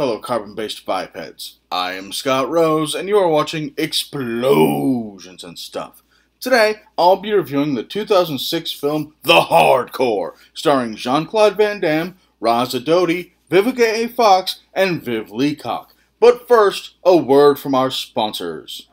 fellow carbon-based bipeds. I am Scott Rose, and you are watching Explosions and Stuff. Today, I'll be reviewing the 2006 film The Hardcore, starring Jean-Claude Van Damme, Raza Dodi, Vivica A. Fox, and Viv Leacock. But first, a word from our sponsors.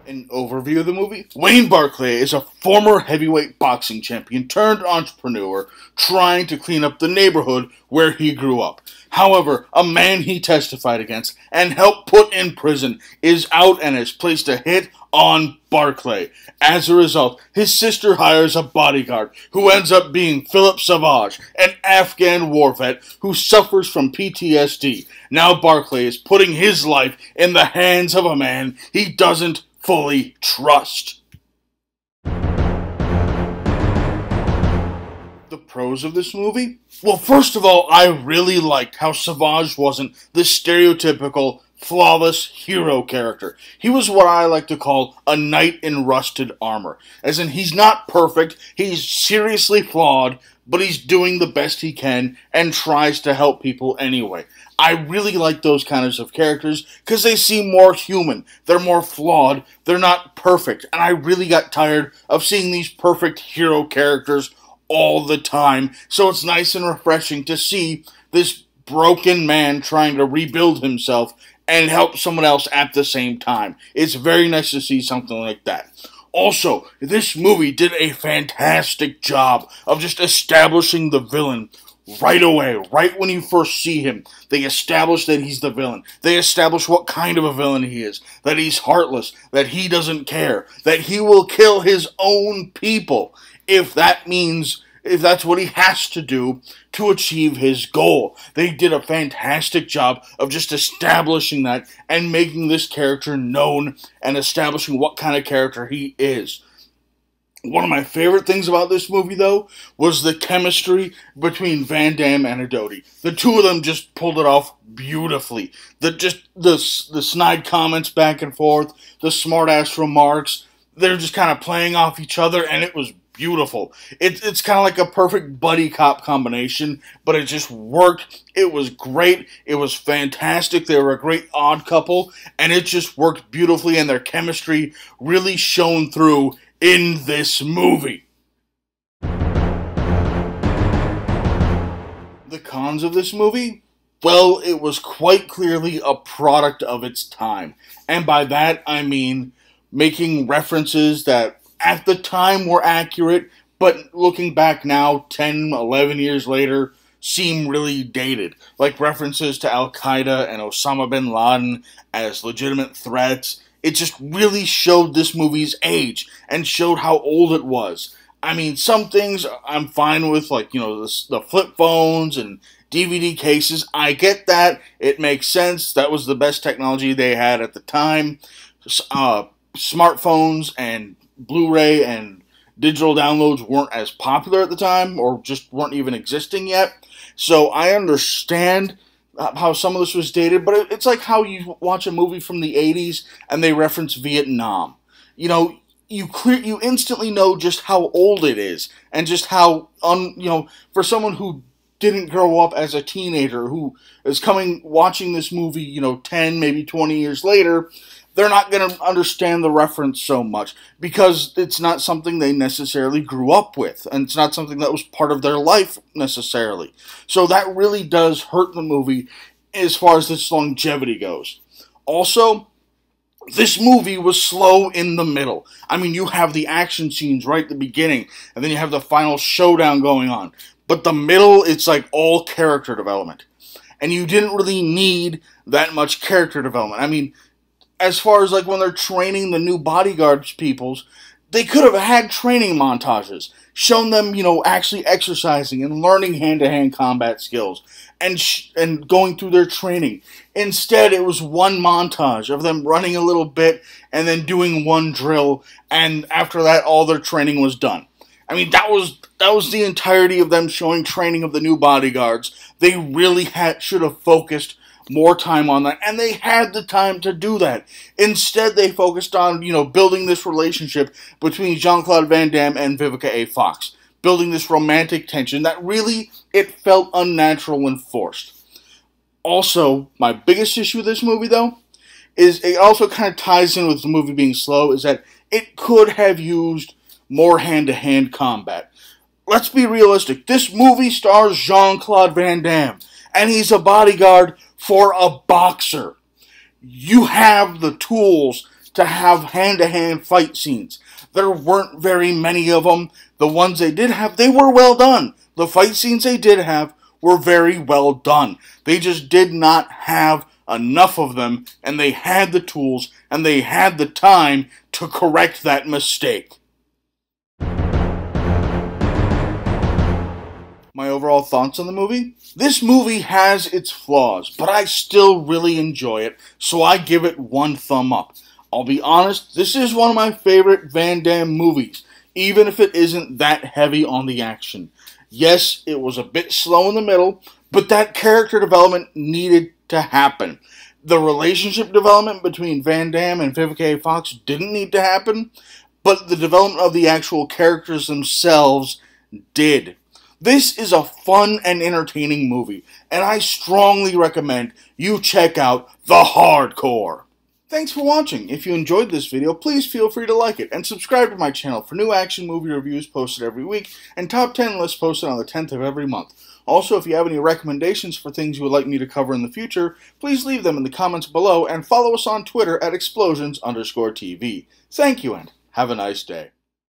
An overview of the movie. Wayne Barclay is a former heavyweight boxing champion turned entrepreneur trying to clean up the neighborhood where he grew up. However, a man he testified against and helped put in prison is out and has placed a hit on Barclay. As a result, his sister hires a bodyguard who ends up being Philip Savage, an Afghan war vet who suffers from PTSD. Now Barclay is putting his life in the hands of a man he doesn't fully trust. The pros of this movie? Well, first of all, I really liked how Savage wasn't the stereotypical flawless hero character. He was what I like to call a knight in rusted armor. As in, he's not perfect, he's seriously flawed, but he's doing the best he can and tries to help people anyway. I really like those kinds of characters because they seem more human. They're more flawed. They're not perfect. And I really got tired of seeing these perfect hero characters all the time. So it's nice and refreshing to see this broken man trying to rebuild himself and help someone else at the same time. It's very nice to see something like that. Also, this movie did a fantastic job of just establishing the villain right away, right when you first see him. They establish that he's the villain. They establish what kind of a villain he is. That he's heartless. That he doesn't care. That he will kill his own people if that's what he has to do to achieve his goal. They did a fantastic job of just establishing that and making this character known and establishing what kind of character he is. One of my favorite things about this movie, though, was the chemistry between Van Damme and Dodi. The two of them just pulled it off beautifully. The snide comments back and forth, the smart-ass remarks, they're just kind of playing off each other, and it was beautiful. It's kind of like a perfect buddy cop combination, but it just worked. It was great. It was fantastic. They were a great odd couple, and it just worked beautifully, and their chemistry really shone through in this movie. The cons of this movie? Well, it was quite clearly a product of its time. And by that, I mean making references that at the time were accurate, but looking back now, 10, 11 years later, seem really dated. Like references to Al-Qaeda and Osama bin Laden as legitimate threats. It just really showed this movie's age and showed how old it was. I mean, some things I'm fine with, like, you know, the flip phones and DVD cases. I get that. It makes sense. That was the best technology they had at the time. Smartphones and Blu-ray and digital downloads weren't as popular at the time, or just weren't even existing yet. So I understand how some of this was dated, but it's like how you watch a movie from the 80s and they reference Vietnam. You know, you instantly know just how old it is, and just how, for someone who didn't grow up as a teenager, who is watching this movie, 10, maybe 20 years later, they're not going to understand the reference so much because it's not something they necessarily grew up with, and it's not something that was part of their life necessarily. So that really does hurt the movie as far as its longevity goes. Also, this movie was slow in the middle. I mean, you have the action scenes right at the beginning, and then you have the final showdown going on. But the middle, it's like all character development. And you didn't really need that much character development. I mean, as far as like when they're training the new bodyguards peoples, they could have had training montages, shown them, actually exercising and learning hand-to-hand combat skills and going through their training. Instead, it was one montage of them running a little bit and then doing one drill, and after that, all their training was done. I mean, that was the entirety of them showing training of the new bodyguards. They really should have focused more time on that, and they had the time to do that. Instead, they focused on, building this relationship between Jean-Claude Van Damme and Vivica A. Fox, building this romantic tension that really, it felt unnatural and forced. Also, my biggest issue with this movie, though, is it also kind of ties in with the movie being slow, is that it could have used more hand-to-hand combat. Let's be realistic. This movie stars Jean-Claude Van Damme, and he's a bodyguard for a boxer. You have the tools to have hand-to-hand fight scenes. There weren't very many of them. The ones they did have, they were well done. The fight scenes they did have were very well done. They just did not have enough of them, and they had the tools, and they had the time to correct that mistake. My overall thoughts on the movie? This movie has its flaws, but I still really enjoy it, so I give it 1 thumb up. I'll be honest, this is one of my favorite Van Damme movies, even if it isn't that heavy on the action. Yes, it was a bit slow in the middle, but that character development needed to happen. The relationship development between Van Damme and Vivica A. Fox didn't need to happen, but the development of the actual characters themselves did. This is a fun and entertaining movie, and I strongly recommend you check out The Hardcore. Thanks for watching. If you enjoyed this video, please feel free to like it, and subscribe to my channel for new action movie reviews posted every week, and top 10 lists posted on the 10th of every month. Also, if you have any recommendations for things you would like me to cover in the future, please leave them in the comments below, and follow us on Twitter at explosions_TV. Thank you, and have a nice day.